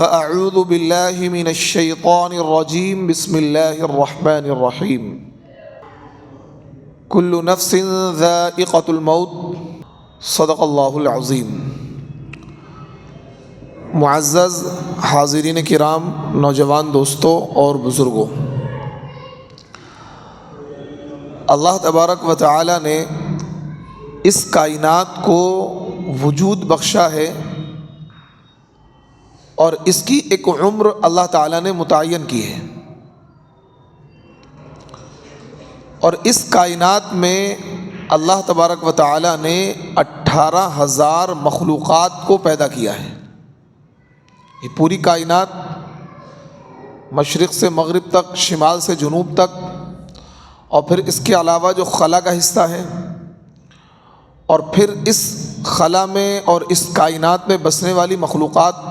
فأعوذ بالله من الشيطان الرجيم بسم الله الرحمن الرحيم كل نفس ذائقة الموت صدق اللہ العظیم۔ معزز حاضرین کرام، نوجوان دوستوں اور بزرگوں، اللہ تبارک و تعالی نے اس کائنات کو وجود بخشا ہے اور اس کی ایک عمر اللہ تعالیٰ نے متعین کی ہے، اور اس کائنات میں اللہ تبارک و تعالیٰ نے 18,000 مخلوقات کو پیدا کیا ہے۔ یہ پوری کائنات مشرق سے مغرب تک، شمال سے جنوب تک، اور پھر اس کے علاوہ جو خلا کا حصہ ہے، اور پھر اس خلا میں اور اس کائنات میں بسنے والی مخلوقات،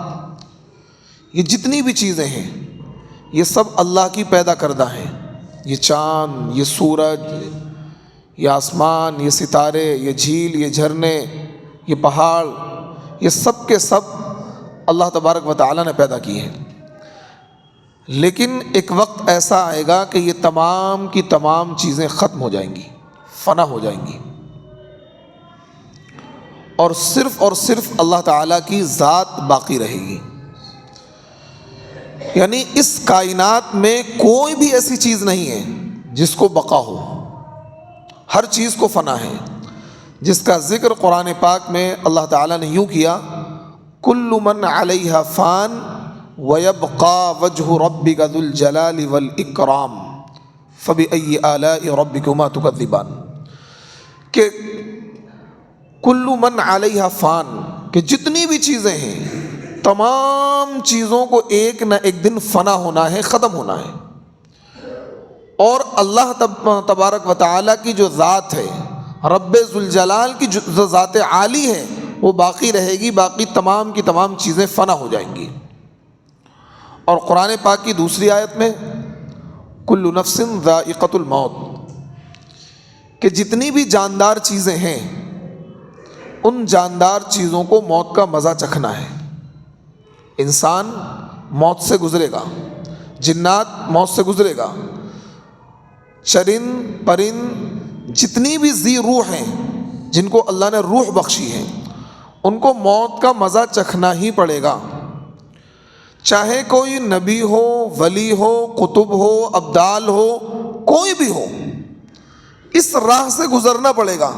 یہ جتنی بھی چیزیں ہیں یہ سب اللہ کی پیدا کردہ ہیں۔ یہ چاند، یہ سورج، یہ آسمان، یہ ستارے، یہ جھیل، یہ جھرنے، یہ پہاڑ، یہ سب کے سب اللہ تبارک و تعالیٰ نے پیدا کی ہے۔ لیکن ایک وقت ایسا آئے گا کہ یہ تمام کی تمام چیزیں ختم ہو جائیں گی، فنا ہو جائیں گی، اور صرف اللہ تعالیٰ کی ذات باقی رہے گی۔ یعنی اس کائنات میں کوئی بھی ایسی چیز نہیں ہے جس کو بقا ہو، ہر چیز کو فنا ہے، جس کا ذکر قرآن پاک میں اللہ تعالیٰ نے یوں کیا: کل من علیہا فان ویبقى وجہ ربک ذو الجلال والاکرام فبأی آلاء ربکما تکذبان، کہ کل من علیہا فان، کہ جتنی بھی چیزیں ہیں تمام چیزوں کو ایک نہ ایک دن فنا ہونا ہے، ختم ہونا ہے، اور اللہ تبارک و تعالیٰ کی جو ذات ہے، رب ذوالجلال کی جو ذات عالی ہے، وہ باقی رہے گی، باقی تمام کی تمام چیزیں فنا ہو جائیں گی۔ اور قرآن پاک کی دوسری آیت میں کل نفس ذائقۃ الموت، کہ جتنی بھی جاندار چیزیں ہیں ان جاندار چیزوں کو موت کا مزہ چکھنا ہے۔ انسان موت سے گزرے گا، جنات موت سے گزرے گا، چرند پرند جتنی بھی ذی روح ہیں، جن کو اللہ نے روح بخشی ہے، ان کو موت کا مزہ چکھنا ہی پڑے گا، چاہے کوئی نبی ہو، ولی ہو، قطب ہو، ابدال ہو، کوئی بھی ہو، اس راہ سے گزرنا پڑے گا،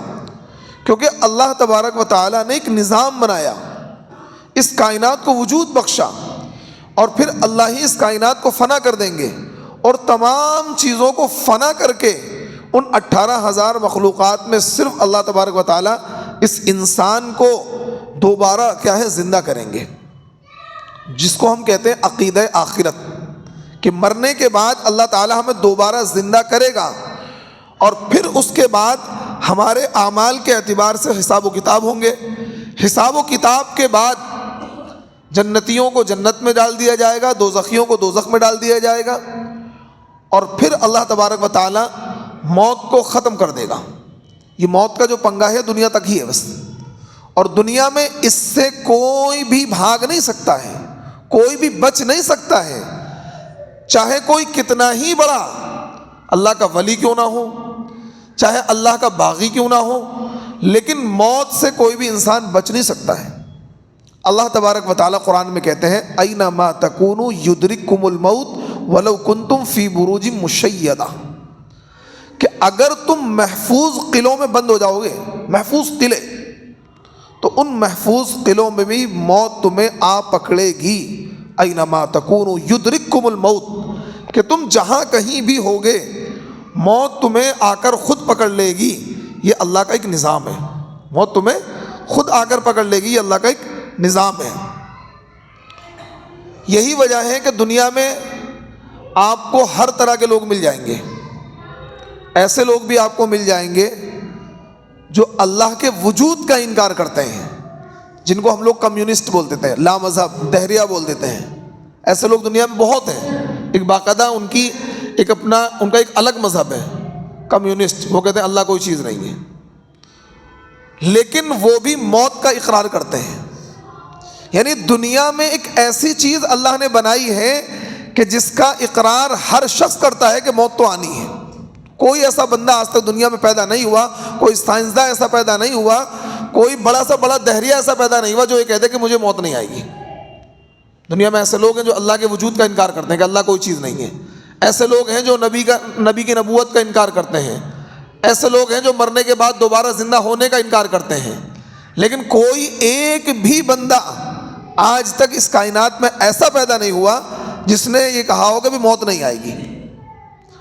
کیونکہ اللہ تبارک و تعالیٰ نے ایک نظام بنایا، اس کائنات کو وجود بخشا، اور پھر اللہ ہی اس کائنات کو فنا کر دیں گے، اور تمام چیزوں کو فنا کر کے ان 18,000 مخلوقات میں صرف اللہ تبارک و تعالیٰ اس انسان کو دوبارہ زندہ کریں گے، جس کو ہم کہتے ہیں عقیدہ آخرت، کہ مرنے کے بعد اللہ تعالیٰ ہمیں دوبارہ زندہ کرے گا، اور پھر اس کے بعد ہمارے اعمال کے اعتبار سے حساب و کتاب ہوں گے۔ حساب و کتاب کے بعد جنتیوں کو جنت میں ڈال دیا جائے گا، دوزخیوں کو دوزخ میں ڈال دیا جائے گا، اور پھر اللہ تبارک و تعالیٰ موت کو ختم کر دے گا۔ یہ موت کا جو پنگا ہے دنیا تک ہی ہے بس، اور دنیا میں اس سے کوئی بھی بھاگ نہیں سکتا ہے، کوئی بھی بچ نہیں سکتا ہے، چاہے کوئی کتنا ہی بڑا اللہ کا ولی کیوں نہ ہو، چاہے اللہ کا باغی کیوں نہ ہو، لیکن موت سے کوئی بھی انسان بچ نہیں سکتا ہے۔ اللہ تبارک و تعالیٰ قرآن میں کہتے ہیں: اینما تکونوا یدرککم الموت ولو کنتم فی بروج مشیدہ، کہ اگر تم محفوظ قلعوں میں بند ہو جاؤ گے، محفوظ قلعے، تو ان محفوظ قلعوں میں بھی موت تمہیں آ پکڑے گی۔ اینما تکونوا یدرککم الموت، کہ تم جہاں کہیں بھی ہوگے موت تمہیں آ کر خود پکڑ لے گی۔ یہ اللہ کا ایک نظام ہے، موت تمہیں خود آ کر پکڑ لے گی، یہ اللہ کا ایک نظام ہے۔ یہی وجہ ہے کہ دنیا میں آپ کو ہر طرح کے لوگ مل جائیں گے، ایسے لوگ بھی آپ کو مل جائیں گے جو اللہ کے وجود کا انکار کرتے ہیں، جن کو ہم لوگ کمیونسٹ بول دیتے ہیں، لا مذہب، دہریہ بول دیتے ہیں۔ ایسے لوگ دنیا میں بہت ہیں، ایک باقاعدہ ان کا ایک الگ مذہب ہے، کمیونسٹ، وہ کہتے ہیں اللہ کوئی چیز نہیں ہے، لیکن وہ بھی موت کا اقرار کرتے ہیں یعنی دنیا میں ایک ایسی چیز اللہ نے بنائی ہے کہ جس کا اقرار ہر شخص کرتا ہے کہ موت تو آنی ہے. کوئی ایسا بندہ آج تک دنیا میں پیدا نہیں ہوا, کوئی سائنسداں ایسا پیدا نہیں ہوا, کوئی بڑا سا بڑا دہریہ ایسا پیدا نہیں ہوا جو یہ کہتے کہ مجھے موت نہیں آئے گی. دنیا میں ایسے لوگ ہیں جو اللہ کے وجود کا انکار کرتے ہیں کہ اللہ کوئی چیز نہیں ہے. ایسے لوگ ہیں جو نبی کی نبوت کا انکار کرتے ہیں. ایسے لوگ ہیں جو مرنے کے بعد دوبارہ زندہ ہونے کا انکار کرتے ہیں. لیکن کوئی ایک بھی بندہ آج تک اس کائنات میں ایسا پیدا نہیں ہوا جس نے یہ کہا ہو کہ بھی موت نہیں آئے گی.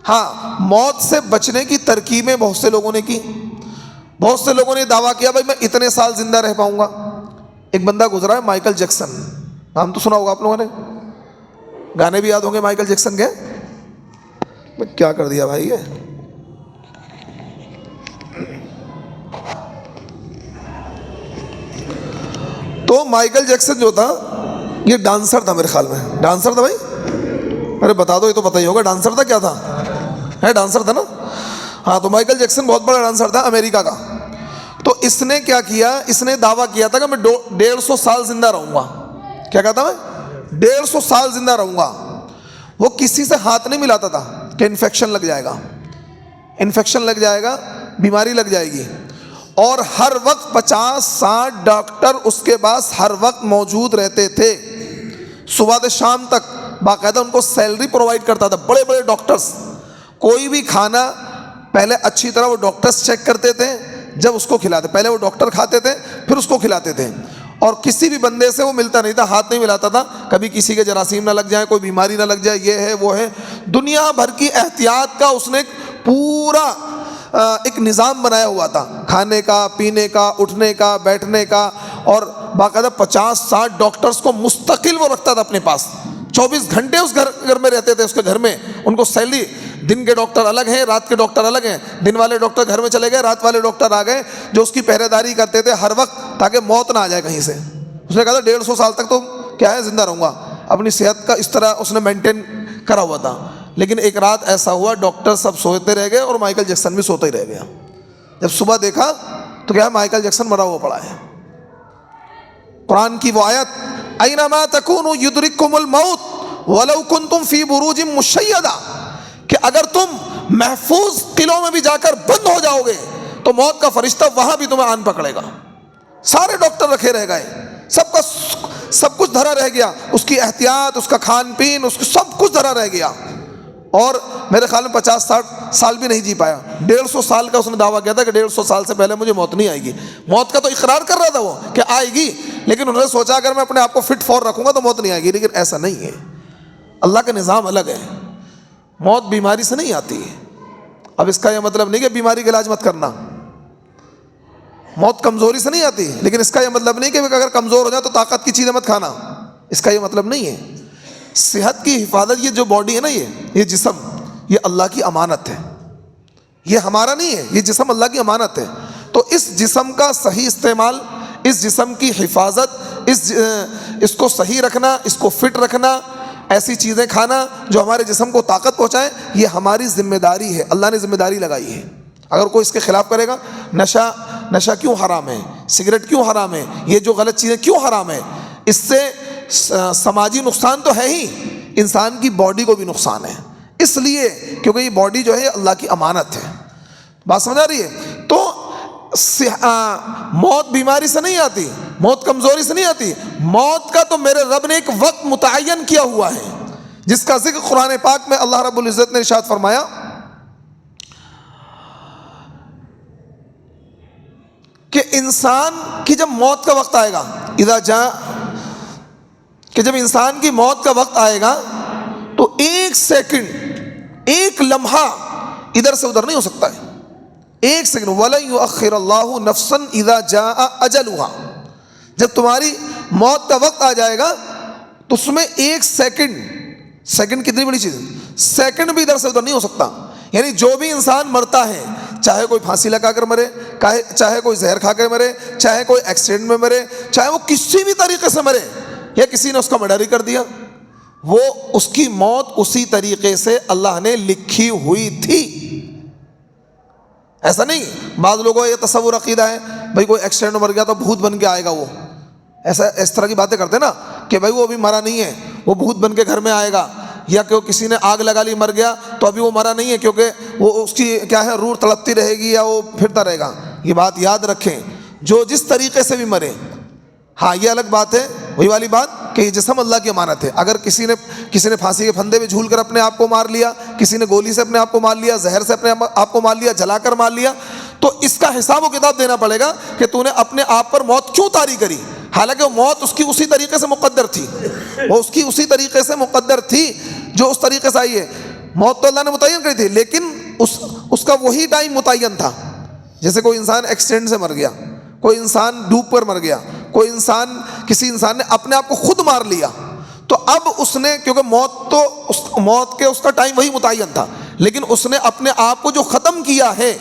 ہاں, موت سے بچنے کی ترکیبیں بہت سے لوگوں نے کی. بہت سے لوگوں نے دعویٰ کیا بھائی میں اتنے سال زندہ رہ پاؤں گا. ایک بندہ گزرا ہے مائیکل جیکسن, نام تو سنا ہوگا آپ لوگوں نے, گانے بھی یاد ہوں گے مائیکل جیکسن کے. کیا کر دیا بھائی یہ, تو مائیکل جیکسن جو تھا یہ ڈانسر تھا, میرے خیال میں ڈانسر تھا. بھائی ارے بتا دو, یہ تو پتہ ہی ہوگا ڈانسر تھا. کیا تھا, ہے ڈانسر تھا نا. ہاں, تو مائیکل جیکسن بہت بڑا ڈانسر تھا امریکہ کا. تو اس نے کیا کیا, اس نے دعویٰ کیا تھا کہ میں 150 سال زندہ رہوں گا. کیا کہتا میں 150 سال زندہ رہوں گا. وہ کسی سے ہاتھ نہیں ملاتا تھا کہ انفیکشن لگ جائے گا, انفیکشن لگ جائے گا, بیماری لگ جائے گی. اور ہر وقت 50-60 ڈاکٹر اس کے پاس ہر وقت موجود رہتے تھے, صبح سے شام تک. باقاعدہ ان کو سیلری پرووائڈ کرتا تھا, بڑے بڑے ڈاکٹرز. کوئی بھی کھانا پہلے اچھی طرح وہ ڈاکٹرز چیک کرتے تھے, جب اس کو کھلاتے, پہلے وہ ڈاکٹر کھاتے تھے پھر اس کو کھلاتے تھے. اور کسی بھی بندے سے وہ ملتا نہیں تھا, ہاتھ نہیں ملاتا تھا, کبھی کسی کے جراثیم نہ لگ جائے, کوئی بیماری نہ لگ جائے, یہ ہے وہ ہے. دنیا بھر کی احتیاط کا اس نے پورا ایک نظام بنایا ہوا تھا, کھانے کا, پینے کا, اٹھنے کا, بیٹھنے کا. اور باقاعدہ 50-60 ڈاکٹرز کو مستقل وہ رکھتا تھا اپنے پاس. 24 گھنٹے اس گھر میں رہتے تھے, اس کے گھر میں. ان کو سیلری, دن کے ڈاکٹر الگ ہیں, رات کے ڈاکٹر الگ ہیں. دن والے ڈاکٹر گھر میں چلے گئے, رات والے ڈاکٹر آ گئے جو اس کی پہرے داری کرتے تھے ہر وقت تاکہ موت نہ آ جائے کہیں سے. اس نے کہا تھا 150 سال تک تو کیا ہے زندہ رہوں گا. اپنی صحت کا اس طرح اس نے مینٹین کرا ہوا تھا. لیکن ایک رات ایسا ہوا, ڈاکٹر سب سوتے رہ گئے اور مائیکل جیکسن بھی سوتا ہی رہ گیا. جب صبح دیکھا تو کیا ہے, مائیکل جیکسن مرا ہوا پڑا ہے. قرآن کی وہ آیت, اینما تکونوا یدرککم الموت ولو کنتم فی بروج مشیدہ, کہ اگر تم محفوظ قلعوں میں بھی جا کر بند ہو جاؤ گے تو موت کا فرشتہ وہاں بھی تمہیں آن پکڑے گا. سارے ڈاکٹر رکھے رہ گئے, سب کا سب کچھ دھرا رہ گیا, اس کی احتیاط, اس کا کھان پین, اس کو سب کچھ دھرا رہ گیا. اور میرے خیال میں 50-60 سال بھی نہیں جی پایا. 150 سال کا اس نے دعویٰ کیا تھا کہ 150 سال سے پہلے مجھے موت نہیں آئے گی. موت کا تو اقرار کر رہا تھا وہ کہ آئے گی, لیکن انہوں نے سوچا اگر میں اپنے آپ کو فٹ فور رکھوں گا تو موت نہیں آئے گی. لیکن ایسا نہیں ہے, اللہ کا نظام الگ ہے. موت بیماری سے نہیں آتی ہے. اب اس کا یہ مطلب نہیں کہ بیماری کا علاج مت کرنا. موت کمزوری سے نہیں آتی, لیکن اس کا یہ مطلب نہیں کہ اگر کمزور ہو جائے تو طاقت کی چیزیں مت کھانا. اس کا یہ مطلب نہیں ہے. صحت کی حفاظت, یہ جو باڈی ہے نا, یہ جسم, یہ اللہ کی امانت ہے, یہ ہمارا نہیں ہے. یہ جسم اللہ کی امانت ہے. تو اس جسم کا صحیح استعمال, اس جسم کی حفاظت, اس کو صحیح رکھنا, اس کو فٹ رکھنا, ایسی چیزیں کھانا جو ہمارے جسم کو طاقت پہنچائیں, یہ ہماری ذمہ داری ہے. اللہ نے ذمہ داری لگائی ہے. اگر کوئی اس کے خلاف کرے گا, نشہ کیوں حرام ہے, سگریٹ کیوں حرام ہے, یہ جو غلط چیزیں کیوں حرام ہے, اس سے سماجی نقصان تو ہے ہی, انسان کی باڈی کو بھی نقصان ہے. اس لیے کیونکہ یہ باڈی جو ہے اللہ کی امانت ہے. بات سمجھ آ رہی ہے؟ تو موت بیماری سے نہیں آتی, موت کمزوری سے نہیں آتی. موت کا تو میرے رب نے ایک وقت متعین کیا ہوا ہے جس کا ذکر قرآن پاک میں اللہ رب العزت نے ارشاد فرمایا کہ انسان کی جب موت کا وقت آئے گا, اذا جاء, کہ جب انسان کی موت کا وقت آئے گا تو 1 سیکنڈ, 1 لمحہ ادھر سے ادھر نہیں ہو سکتا ہے. 1 سیکنڈ, وَلَن يُؤَخِّرَ اللَّهُ نَفْسًا إِذَا جَاءَ أَجَلُهَا. جب تمہاری موت کا وقت آ جائے گا تو اس میں 1 سیکنڈ کتنی بڑی چیز ہے, سیکنڈ بھی ادھر سے ادھر نہیں ہو سکتا. یعنی جو بھی انسان مرتا ہے, چاہے کوئی پھانسی لگا کر مرے, چاہے کوئی زہر کھا کر مرے, چاہے کوئی ایکسیڈنٹ میں مرے, چاہے وہ کسی بھی طریقے سے مرے, یا کسی نے اس کا مرڈر ہی کر دیا, وہ اس کی موت اسی طریقے سے اللہ نے لکھی ہوئی تھی. ایسا نہیں, بعض لوگوں کو یہ تصور عقیدہ ہے بھائی کوئی ایکسیڈنٹ میں مر گیا تو بھوت بن کے آئے گا وہ, ایسا اس طرح کی باتیں کرتے نا کہ بھائی وہ ابھی مرا نہیں ہے، وہ بھوت بن کے گھر میں آئے گا، یا کہ کسی نے آگ لگا لی مر گیا تو ابھی وہ مرا نہیں ہے کیونکہ وہ اس کی کیا ہے روح تڑپتی رہے گی یا وہ پھرتا رہے گا۔ یہ بات یاد رکھیں، جو جس طریقے سے بھی مرے، ہاں یہ الگ بات ہے، وہی والی بات کہ یہ جسم اللہ کی امانت ہے۔ اگر کسی نے پھانسی کے پھندے میں جھول کر اپنے آپ کو مار لیا، کسی نے گولی سے اپنے آپ کو مار لیا، زہر سے اپنے آپ کو مار لیا، جلا کر مار لیا، تو اس کا حساب و کتاب دینا پڑے گا کہ تو نے اپنے آپ پر موت کیوں طاری کری، حالانکہ وہ موت اس کی اسی طریقے سے مقدر تھی، وہ اس کی اسی طریقے سے مقدر تھی جو اس طریقے سے آئی ہے۔ موت تو اللہ نے متعین کری تھی، لیکن اس کا وہی ٹائم متعین تھا۔ جیسے کوئی انسان ایکسیڈنٹ سے مر گیا، کوئی انسان ڈوب کر مر گیا، کسی انسان نے اپنے آپ کو خود مار لیا، تو اب اس نے، کیونکہ موت کے اس کا ٹائم وہی متعین تھا، لیکن اس نے اپنے آپ کو جو ختم کیا ہے،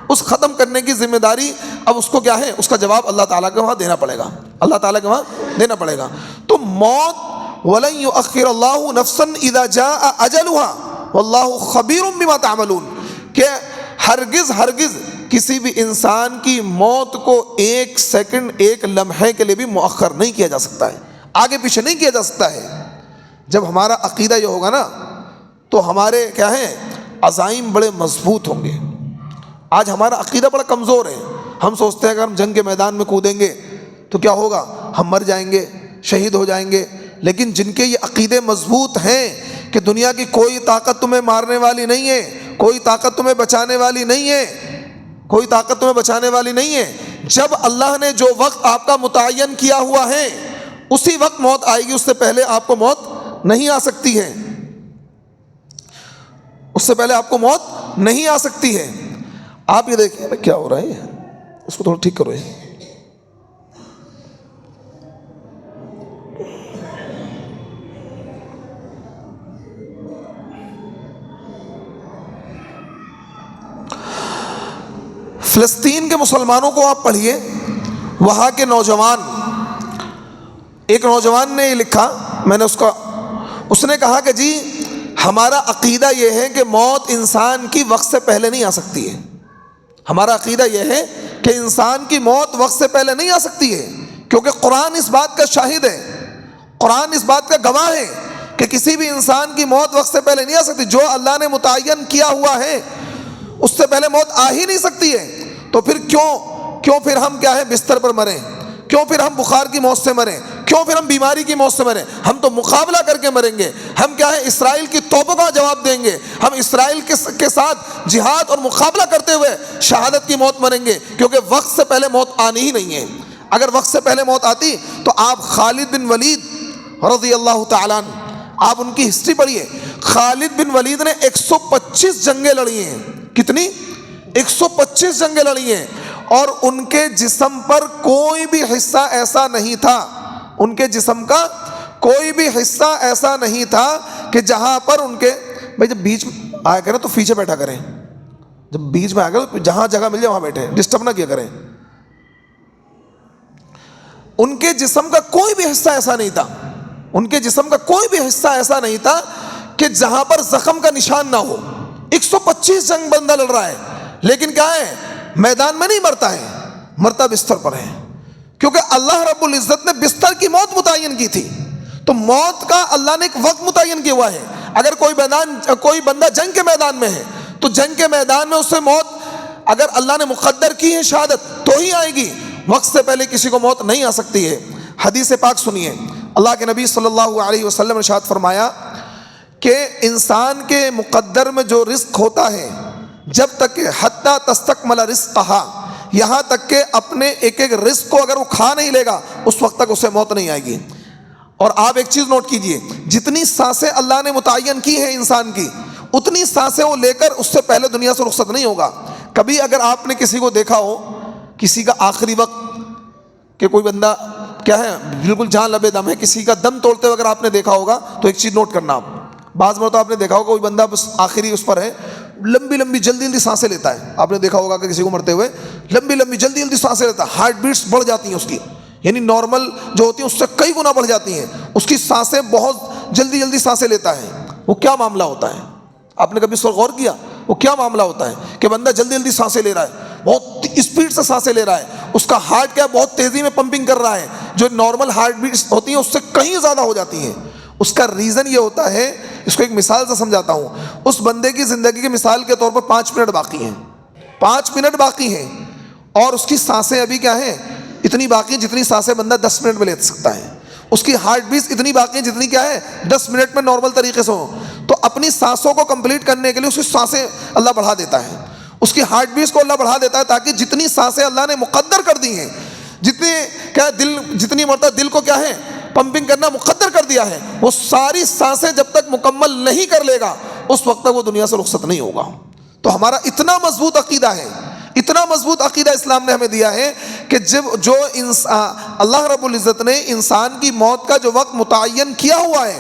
اس ختم کرنے کی ذمہ داری اب اس کو کیا ہے، اس کا جواب اللہ تعالیٰ کے وہاں دینا پڑے گا، اللہ تعالیٰ کے وہاں دینا پڑے گا۔ تو موت وَلَن يُؤَخِّرَ اللَّهُ نَفْسًا إِذَا جَاءَ أَجَلُهَا وَاللَّهُ خَبِيرٌ بِمَا تَعْمَلُونَ، کہ ہرگز کسی بھی انسان کی موت کو ایک سیکنڈ، ایک لمحے کے لیے بھی مؤخر نہیں کیا جا سکتا ہے، آگے پیچھے نہیں کیا جا سکتا ہے۔ جب ہمارا عقیدہ یہ ہوگا نا تو ہمارے کیا ہیں عزائم بڑے مضبوط ہوں گے۔ آج ہمارا عقیدہ بڑا کمزور ہے، ہم سوچتے ہیں اگر ہم جنگ کے میدان میں کودیں گے تو کیا ہوگا، ہم مر جائیں گے، شہید ہو جائیں گے۔ لیکن جن کے یہ عقیدے مضبوط ہیں کہ دنیا کی کوئی طاقت تمہیں مارنے والی نہیں ہے، کوئی طاقت تمہیں بچانے والی نہیں ہے، کوئی طاقت تمہیں بچانے والی نہیں ہے، جب اللہ نے جو وقت آپ کا متعین کیا ہوا ہے اسی وقت موت آئے گی، اس سے پہلے آپ کو موت نہیں آ سکتی ہے، اس سے پہلے آپ کو موت نہیں آ سکتی ہے۔ آپ یہ دیکھیں کیا ہو رہا ہے، اس کو تھوڑا ٹھیک کرو۔ فلسطین کے مسلمانوں کو آپ پڑھیے، وہاں کے نوجوان، ایک نوجوان نے یہ لکھا، میں نے اس نے کہا کہ جی ہمارا عقیدہ یہ ہے کہ موت انسان کی وقت سے پہلے نہیں آ سکتی ہے، ہمارا عقیدہ یہ ہے کہ انسان کی موت وقت سے پہلے نہیں آ سکتی ہے، کیونکہ قرآن اس بات کا شاہد ہے، قرآن اس بات کا گواہ ہے کہ کسی بھی انسان کی موت وقت سے پہلے نہیں آ سکتی، جو اللہ نے متعین کیا ہوا ہے اس سے پہلے موت آ ہی نہیں سکتی ہے۔ تو پھر کیوں پھر ہم کیا ہے بستر پر مریں، کیوں پھر ہم بخار کی موت سے مریں، کیوں پھر ہم بیماری کی موت سے مریں، ہم تو مقابلہ کر کے مریں گے، ہم کیا ہے اسرائیل کی توبوں کا جواب دیں گے، ہم اسرائیل کے ساتھ جہاد اور مقابلہ کرتے ہوئے شہادت کی موت مریں گے، کیونکہ وقت سے پہلے موت آنی ہی نہیں ہے۔ اگر وقت سے پہلے موت آتی تو آپ خالد بن ولید رضی اللہ تعالیٰ عنہ، آپ ان کی ہسٹری پڑھیے، خالد بن ولید نے 125 جنگیں لڑی ہیں، کتنی؟ 125 جنگیں لڑی ہیں، اور ان کے جسم پر کوئی بھی حصہ ایسا نہیں تھا، ان کے جسم کا کوئی بھی حصہ ایسا نہیں تھا کہ جہاں پر ان کے، بھائی جب بیچ میں آیا کریں تو پیچھے بیٹھا کریں، جب بیچ میں آیا کریں تو جہاں جگہ مل جائے وہاں بیٹھیں، ڈسٹرب نہ کیا کریں۔ ان کے جسم کا کوئی بھی حصہ ایسا نہیں تھا، ان کے جسم کا کوئی بھی حصہ ایسا نہیں تھا کہ جہاں پر زخم کا نشان نہ ہو۔ 125 جنگ بندہ لڑ رہا ہے، لیکن کیا ہے میدان میں نہیں مرتا ہے، مرتا بستر پر ہے، کیونکہ اللہ رب العزت نے بستر کی موت متعین کی تھی۔ تو موت کا اللہ نے ایک وقت متعین کیا ہوا ہے۔ اگر کوئی بندہ جنگ کے میدان میں ہے تو جنگ کے میدان میں اس سے موت اگر اللہ نے مقدر کی ہے شہادت تو ہی آئے گی، وقت سے پہلے کسی کو موت نہیں آ سکتی ہے۔ حدیث پاک سنیے، اللہ کے نبی صلی اللہ علیہ وسلم نے ارشاد فرمایا کہ انسان کے مقدر میں جو رزق ہوتا ہے، جب تک کہ حتی تستکمل رزقہا، یہاں تک کہ اپنے ایک ایک رزق کو اگر وہ کھا نہیں لے گا اس وقت تک اسے موت نہیں آئے گی۔ اور آپ ایک چیز نوٹ کیجئے، جتنی سانسیں اللہ نے متعین کی ہیں انسان کی، اتنی سانسیں وہ لے کر اس سے پہلے دنیا سے رخصت نہیں ہوگا۔ کبھی اگر آپ نے کسی کو دیکھا ہو، کسی کا آخری وقت کہ کوئی بندہ کیا ہے بالکل جان لبے دم ہے، کسی کا دم توڑتے ہوئے اگر آپ نے دیکھا ہوگا تو ایک چیز نوٹ کرنا، آپ بعض مرتبہ آپ نے دیکھا ہوگا کوئی بندہ بس آخری اس پر ہے، لمبی لمبی جلدی جلدی سانسیں لیتا ہے، آپ نے دیکھا ہوگا کہ کسی کو مرتے ہوئے لمبی لمبی جلدی جلدی سانسیں لیتا ہے، ہارٹ بیٹس بڑھ جاتی ہیں اس کی، یعنی نارمل جو ہوتی ہیں اس سے کئی گنا بڑھ جاتی ہیں، اس کی سانسیں بہت جلدی جلدی سانسیں لیتا ہے۔ وہ کیا معاملہ ہوتا ہے؟ آپ نے کبھی اس پر غور کیا وہ کیا معاملہ ہوتا ہے کہ بندہ جلدی جلدی سانسیں لے رہا ہے؟ بہت اسپیڈ سے سانسیں لے رہا ہے، اس کا ہارٹ کیا ہے بہت تیزی میں پمپنگ کر رہا ہے، جو نارمل ہارٹ بیٹس ہوتی ہیں اس سے کہیں زیادہ ہو جاتی ہیں۔ اس کا ریزن یہ ہوتا ہے، اس کو ایک مثال سے سمجھاتا ہوں، اس بندے کی زندگی کی مثال کے طور پر 5 منٹ باقی ہیں، 5 منٹ باقی ہیں، اور اس کی سانسیں ابھی کیا ہیں، اتنی باقی ہیں جتنی سانسیں بندہ 10 منٹ میں لے سکتا ہے۔ اس کی ہارٹ بیٹس اتنی باقی ہیں جتنی کیا ہے 10 منٹ میں نارمل طریقے سے ہوں۔ تو اپنی سانسوں کو کمپلیٹ کرنے کے لیے اس کی سانسیں اللہ بڑھا دیتا ہے، اس کی ہارٹ بیٹس کو اللہ بڑھا دیتا ہے، تاکہ جتنی سانسیں اللہ نے مقدر کر دی ہیں، جتنی کیا دل جتنی مرتبہ دل کو کیا ہے پمپنگ کرنا مقدر کر دیا ہے، وہ ساری سانسیں جب تک مکمل نہیں کر لے گا اس وقت تک وہ دنیا سے رخصت نہیں ہوگا۔ تو ہمارا اتنا مضبوط عقیدہ ہے، اتنا مضبوط عقیدہ اسلام نے ہمیں دیا ہے کہ جو اللہ رب العزت نے انسان کی موت کا جو وقت متعین کیا ہوا ہے،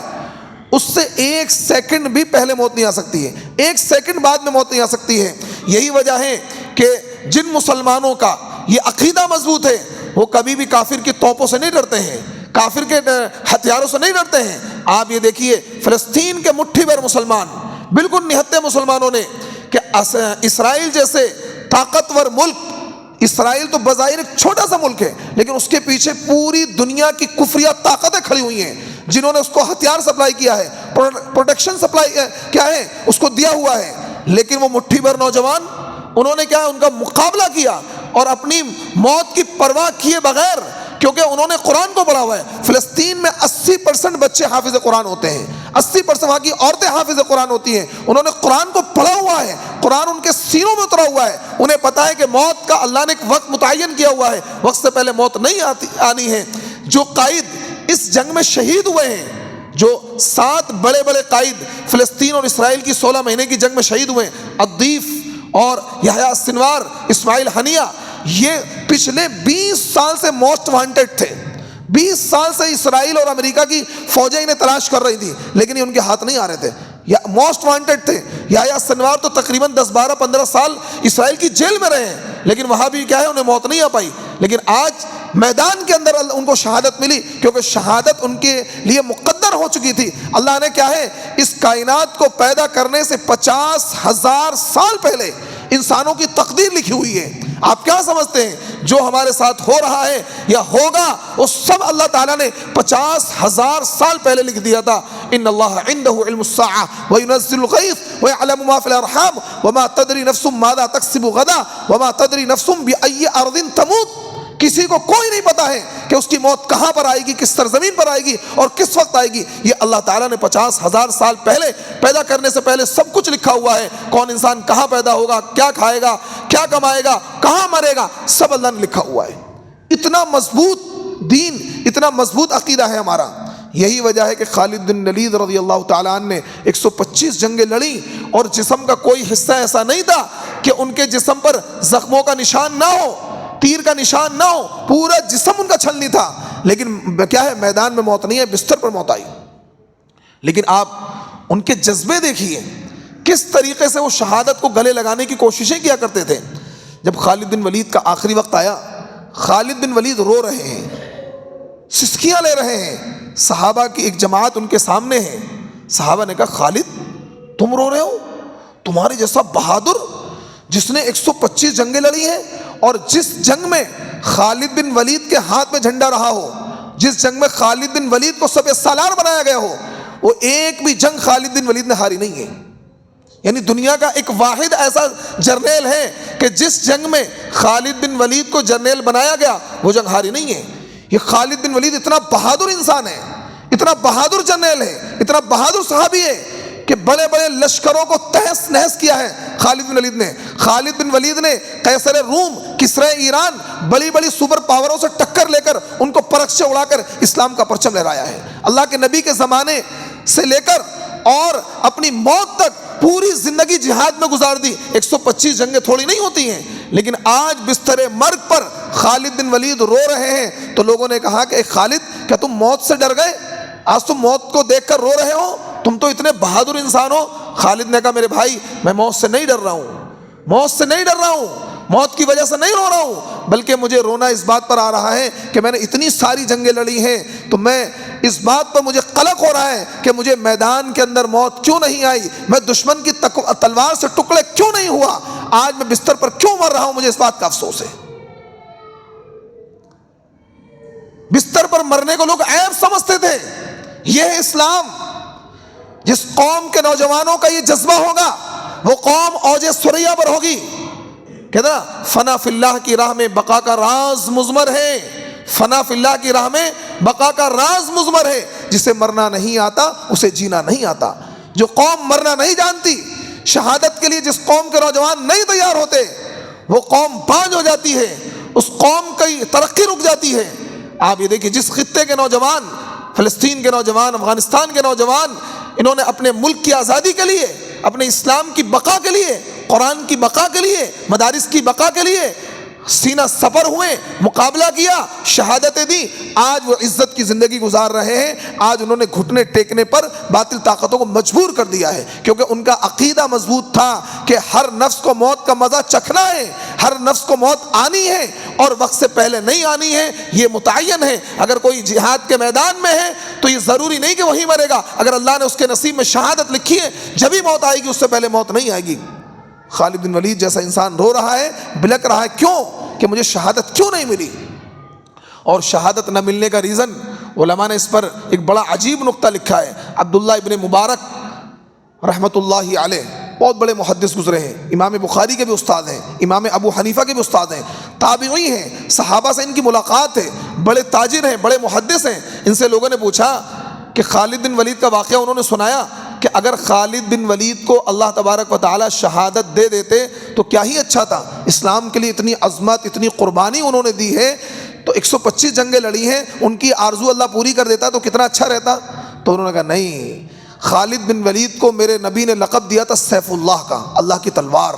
اس سے 1 سیکنڈ بھی پہلے موت نہیں آ سکتی ہے، 1 سیکنڈ بعد میں موت نہیں آ سکتی ہے۔ یہی وجہ ہے کہ جن مسلمانوں کا یہ عقیدہ مضبوط ہے وہ کبھی بھی کافر کی توپوں سے نہیں ڈرتے ہیں، کافر کے ہتھیاروں سے نہیں ڈرتے ہیں۔ آپ یہ دیکھیے فلسطین کے مٹھی بھر مسلمان، بالکل نہتے مسلمانوں نے، کہ اسرائیل جیسے طاقتور ملک، اسرائیل تو بظاہر ایک چھوٹا سا ملک ہے لیکن اس کے پیچھے پوری دنیا کی کفریہ طاقتیں کھڑی ہوئی ہیں جنہوں نے اس کو ہتھیار سپلائی کیا ہے، پروٹیکشن سپلائی کیا ہے اس کو دیا ہوا ہے، لیکن وہ مٹھی بھر نوجوان انہوں نے کیا ہے ان کا مقابلہ کیا اور اپنی موت کی پرواہ کیے بغیر، کیونکہ انہوں نے قرآن کو پڑھا ہوا ہے۔ فلسطین میں 80% بچے حافظ قرآن ہوتے ہیں، 80% وہاں کی عورتیں حافظ قرآن ہوتی ہیں، انہوں نے قرآن کو پڑھا ہوا ہے، قرآن ان کے سینوں میں اترا ہوا ہے، انہیں پتا ہے کہ موت کا اللہ نے ایک وقت متعین کیا ہوا ہے، وقت سے پہلے موت نہیں آنی ہے۔ جو قائد اس جنگ میں شہید ہوئے ہیں، جو 7 بڑے بڑے قائد فلسطین اور اسرائیل کی 16 مہینے کی جنگ میں شہید ہوئے ہیں، الدیف اور یحییٰ سنوار، اسماعیل ہنیہ، یہ پچھلے 20 سال سے موسٹ وانٹڈ تھے، 20 سال سے اسرائیل اور امریکہ کی فوجیں انہیں تلاش کر رہی تھی لیکن یہ ان کے ہاتھ نہیں آ رہے تھے، یا موسٹ وانٹڈ تھے۔ یحییٰ سنوار تو تقریباً 10 12 15 سال اسرائیل کی جیل میں رہے ہیں لیکن وہاں بھی کیا ہے انہیں موت نہیں آ پائی، لیکن آج میدان کے اندر ان کو شہادت ملی کیونکہ شہادت ان کے لیے مقدر ہو چکی تھی۔ اللہ نے کیا ہے اس کائنات کو پیدا کرنے سے 50,000 سال پہلے انسانوں کی تقدیر لکھی ہوئی ہے۔ آپ کیا سمجھتے ہیں جو ہمارے ساتھ ہو رہا ہے یا ہوگا وہ سب اللہ تعالیٰ نے 50,000 سال پہلے لکھ دیا تھا۔ ان اللہ عنده علم الساعة وينزل الغيث ويعلم ما في الارحام وما تدري نفس ماذا تكسب غدا وما تدري نفس بأي ارض تموت۔ کسی کو کوئی نہیں پتا ہے کہ اس کی موت کہاں پر آئے گی، کس سرزمین پر آئے گی اور کس وقت آئے گی۔ یہ اللہ تعالیٰ نے 50,000 سال پہلے پیدا کرنے سے پہلے سب کچھ لکھا ہوا ہے، کون انسان کہاں پیدا ہوگا، کیا کھائے گا، کیا کمائے گا، کہاں مرے گا، سب اللہ نے لکھا ہوا ہے۔ اتنا مضبوط دین، اتنا مضبوط عقیدہ ہے ہمارا۔ یہی وجہ ہے کہ خالد بن ولید رضی اللہ تعالیٰ عنہ نے 125 جنگیں لڑیں اور جسم کا کوئی حصہ ایسا نہیں تھا کہ ان کے جسم پر زخموں کا نشان نہ ہو، تیر کا نشان نہ ہو، پورا جسم ان کا چھلنی تھا، لیکن کیا ہے میدان میں موت نہیں ہے، بستر پر موت آئی۔ لیکن آپ ان کے جذبے دیکھیے کس طریقے سے وہ شہادت کو گلے لگانے کی کوششیں کیا کرتے تھے۔ جب خالد بن ولید کا آخری وقت آیا، خالد بن ولید رو رہے ہیں، سسکیاں لے رہے ہیں، صحابہ کی ایک جماعت ان کے سامنے ہے۔ صحابہ نے کہا خالد تم رو رہے ہو؟ تمہارے جیسا بہادر جس نے 125 جنگیں لڑی ہیں اور جس جنگ میں خالد بن ولید کے ہاتھ میں جھنڈا رہا ہو، جس جنگ میں خالد بن ولید کو سب سالار بنایا گیا ہو، وہ ایک بھی جنگ خالد بن ولید نے ہاری نہیں ہے۔ یعنی دنیا کا ایک واحد ایسا جرنیل ہے کہ جس جنگ میں خالد بن ولید کو جرنیل بنایا گیا وہ جنگ ہاری نہیں ہے۔ یہ خالد بن ولید اتنا بہادر انسان ہے، اتنا بہادر جرنیل ہے، اتنا بہادر صحابی ہے کہ بڑے بڑے لشکروں کو تہس نہس کیا ہے خالد بن ولید نے۔ خالد بن ولید نے قیصر روم، کسرا ایران، بڑی بڑی سپر پاوروں سے ٹکر لے کر ان کو پرکھ سے اڑا کر اسلام کا پرچم لہرایا ہے۔ اللہ کے نبی کے زمانے سے لے کر اور اپنی موت تک پوری زندگی جہاد میں گزار دی۔ 125 جنگیں تھوڑی نہیں ہوتی ہیں، لیکن آج بستر مرگ پر خالد بن ولید رو رہے ہیں تو لوگوں نے کہا کہ خالد کیا تم موت سے ڈر گئے؟ آج تم موت کو دیکھ کر رو رہے ہو، تم تو اتنے بہادر انسان ہو۔ خالد نے کہا میرے بھائی میں موت سے نہیں ڈر رہا ہوں، موت سے نہیں ڈر رہا ہوں، موت کی وجہ سے نہیں رو رہا ہوں، بلکہ مجھے رونا اس بات پر آ رہا ہے کہ میں نے اتنی ساری جنگیں لڑی ہیں تو میں اس بات پر مجھے قلق ہو رہا ہے کہ مجھے میدان کے اندر موت کیوں نہیں آئی، میں دشمن کی تلوار سے ٹکڑے کیوں نہیں ہوا، آج میں بستر پر کیوں مر رہا ہوں، مجھے اس بات کا افسوس ہے۔ بستر پر مرنے کو لوگ عیب سمجھتے تھے۔ یہ ہے اسلام۔ جس قوم کے نوجوانوں کا یہ جذبہ ہوگا وہ قوم اوج ثریا پر ہوگی۔ کہتا نا فنا فی اللہ کی راہ میں بقا کا راز مضمر ہے، فنا فی اللہ کی راہ میں بقا کا راز مضمر ہے۔ جسے مرنا نہیں آتا اسے جینا نہیں آتا۔ جو قوم مرنا نہیں جانتی، شہادت کے لیے جس قوم کے نوجوان نہیں تیار ہوتے، وہ قوم بانج ہو جاتی ہے، اس قوم کی ترقی رک جاتی ہے۔ آپ یہ دیکھیں جس خطے کے نوجوان، فلسطین کے نوجوان، افغانستان کے نوجوان، انہوں نے اپنے ملک کی آزادی کے لیے، اپنے اسلام کی بقا کے لیے، قرآن کی بقا کے لیے، مدارس کی بقا کے لیے سینہ سپر ہوئے، مقابلہ کیا، شہادتیں دی، آج وہ عزت کی زندگی گزار رہے ہیں۔ آج انہوں نے گھٹنے ٹیکنے پر باطل طاقتوں کو مجبور کر دیا ہے، کیونکہ ان کا عقیدہ مضبوط تھا کہ ہر نفس کو موت کا مزہ چکھنا ہے، ہر نفس کو موت آنی ہے اور وقت سے پہلے نہیں آنی ہے، یہ متعین ہے۔ اگر کوئی جہاد کے میدان میں ہے تو یہ ضروری نہیں کہ وہی مرے گا، اگر اللہ نے اس کے نصیب میں شہادت لکھی ہے جبھی موت آئے گی، اس سے پہلے موت نہیں آئے گی۔ خالد بن ولید جیسا انسان رو رہا ہے، بلک رہا ہے، کیوں کہ مجھے شہادت کیوں نہیں ملی؟ اور شہادت نہ ملنے کا ریزن علماء نے اس پر ایک بڑا عجیب نقطہ لکھا ہے۔ عبداللہ ابن مبارک رحمۃ اللہ علیہ بہت بڑے محدث گزرے ہیں، امام بخاری کے بھی استاد ہیں، امام ابو حنیفہ کے بھی استاد ہیں، تابعی ہیں، صحابہ سے ان کی ملاقات ہے، بڑے تاجر ہیں، بڑے محدث ہیں۔ ان سے لوگوں نے پوچھا کہ خالد بن ولید کا واقعہ انہوں نے سنایا کہ اگر خالد بن ولید کو اللہ تبارک و تعالی شہادت دے دیتے تو کیا ہی اچھا تھا، اسلام کے لیے اتنی عظمت، اتنی قربانی انہوں نے دی ہے، تو 125 جنگیں لڑی ہیں، ان کی آرزو اللہ پوری کر دیتا تو کتنا اچھا رہتا۔ تو انہوں نے کہا نہیں، خالد بن ولید کو میرے نبی نے لقب دیا تھا سیف اللہ کا، اللہ کی تلوار۔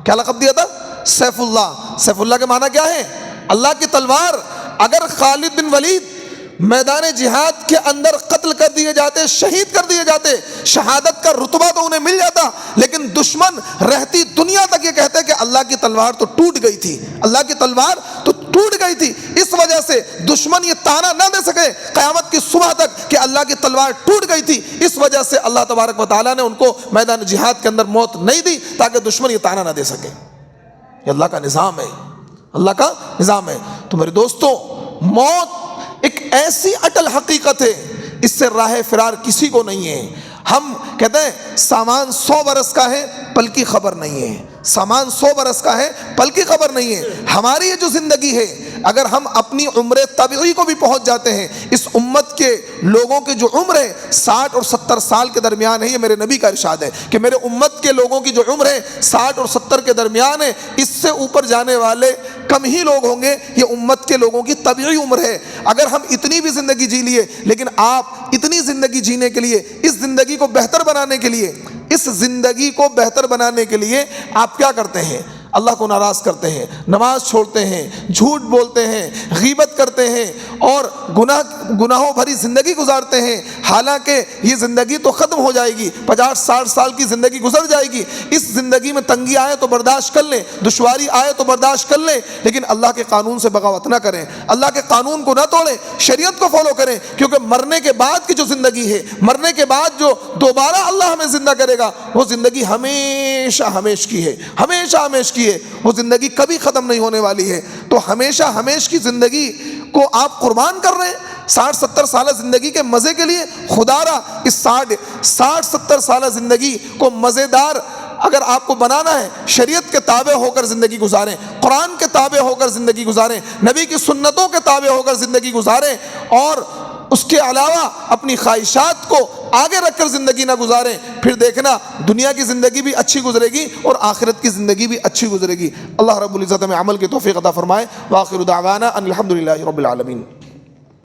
کیا لقب دیا تھا؟ سیف اللہ۔ سیف اللہ کے معنی کیا ہے؟ اللہ کی تلوار۔ اگر خالد بن ولید میدان جہاد کے اندر قتل کر دیے جاتے، شہید کر دیے جاتے، شہادت کا رتبہ تو انہیں مل جاتا، لیکن دشمن رہتی دنیا تک یہ کہتے کہ اللہ کی تلوار تو ٹوٹ گئی تھی، اللہ کی تلوار تو ٹوٹ گئی تھی۔ اس وجہ سے دشمن یہ تانا نہ دے سکے قیامت کی صبح تک کہ اللہ کی تلوار ٹوٹ گئی تھی، اس وجہ سے اللہ تبارک و تعالیٰ نے ان کو میدان جہاد کے اندر موت نہیں دی تاکہ دشمن یہ تانا نہ دے سکے۔ یہ اللہ کا نظام ہے، اللہ کا نظام ہے۔ تو میرے دوستو، موت ایک ایسی اٹل حقیقت ہے، اس سے راہ فرار کسی کو نہیں ہے۔ ہم کہتے ہیں سامان 100 برس کا ہے، پل کی خبر نہیں ہے، سامان 100 برس کا ہے، پل کی خبر نہیں ہے۔ ہماری یہ جو زندگی ہے، اگر ہم اپنی عمر طبیعی کو بھی پہنچ جاتے ہیں، اس امت کے لوگوں کی جو عمر ہے 60 اور 70 سال کے درمیان ہے، یہ میرے نبی کا ارشاد ہے کہ میرے امت کے لوگوں کی جو عمر ہے 60 اور 70 کے درمیان ہے، اس سے اوپر جانے والے کم ہی لوگ ہوں گے، یہ امت کے لوگوں کی طبیعی عمر ہے۔ اگر ہم اتنی بھی زندگی جی لیے، لیکن آپ اتنی زندگی جینے کے لیے، اس زندگی کو بہتر بنانے کے لیے، اس زندگی کو بہتر بنانے کے لیے آپ کیا کرتے ہیں؟ اللہ کو ناراض کرتے ہیں، نماز چھوڑتے ہیں، جھوٹ بولتے ہیں، غیبت کرتے ہیں اور گناہوں بھری زندگی گزارتے ہیں، حالانکہ یہ زندگی تو ختم ہو جائے گی، 50-60 سال کی زندگی گزر جائے گی۔ اس زندگی میں تنگی آئے تو برداشت کر لیں، دشواری آئے تو برداشت کر لیں، لیکن اللہ کے قانون سے بغاوت نہ کریں، اللہ کے قانون کو نہ توڑیں، شریعت کو فالو کریں، کیونکہ مرنے کے بعد کی جو زندگی ہے، مرنے کے بعد جو دوبارہ اللہ ہمیں زندہ کرے گا، وہ زندگی ہمیشہ ہمیش کی ہے، ہمیشہ ہمیش کی ہے، وہ زندگی کبھی ختم نہیں ہونے والی ہے۔ تو ہمیشہ ہمیش کی زندگی کو آپ قربان کر رہے ہیں 60-70 سالہ زندگی کے مزے کے لیے؟ خدا را اس 60-70 سالہ زندگی کو مزیدار اگر آپ کو بنانا ہے، شریعت کے تابع ہو کر زندگی گزاریں، قرآن کے تابع ہو کر زندگی گزاریں، نبی کی سنتوں کے تابع ہو کر زندگی گزاریں، اور اس کے علاوہ اپنی خواہشات کو آگے رکھ کر زندگی نہ گزاریں۔ پھر دیکھنا دنیا کی زندگی بھی اچھی گزرے گی اور آخرت کی زندگی بھی اچھی گزرے گی۔ اللہ رب العزت میں عمل کی توفیق عطا فرمائے۔ وآخر دعوانا ان الحمدللہ رب العالمین۔